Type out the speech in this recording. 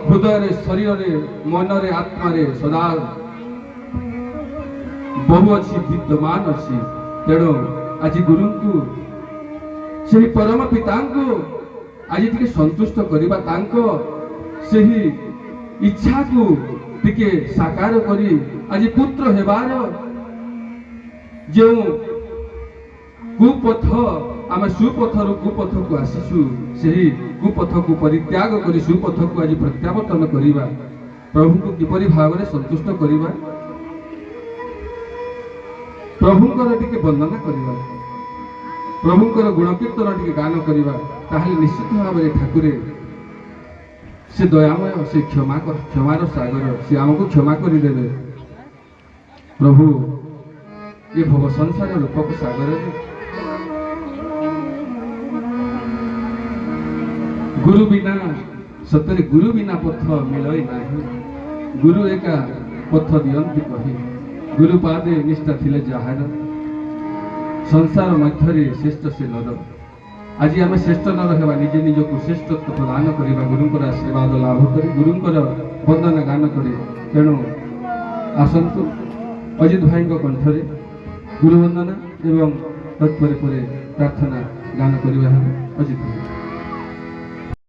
हृदय शरीर मन आत्मा सदा बहु अच्छी विद्यमान अच्छी तेणु आज गुरु को से परम पिता को आज टी संतुष्ट करवा से इच्छा को टिके साकार करी आज पुत्र हेबार जो कुपथ आम सुपथर कुपथ को आसीचु से कुपथ को परित्याग कर सुपथ को आज प्रत्यावर्तन करवा प्रभु को किपरि भाव में संतुष्ट करवा प्रभुंकर टिके वंदना करवा प्रभुंकर गुणकीर्तन टिके गान करवा ताहले निश्चित भाव में ठाकुरे से दयामय से क्षमार सागर से आमको क्षमा करदेवे प्रभु ये भव संसार रूपक सागर गुरु बिना सतरे गुरु बिना पथ मिलई नाही गुरु एका पथ दियंती कही गुरु पादे निष्ठा थिले जहार संसार मध्य श्रेष्ठ से नर आज आम श्रेष्ठ नर हेबा निजे निज को श्रेष्ठत्व प्रदान करवा गुरुंकर आशीर्वाद लाभ कर गुरुंकर वंदना गान करे तेणु आसतु अजित भाई कंठरे गुरु वंदना एवं तत्पर प्रार्थना गान करवा अजित भाई।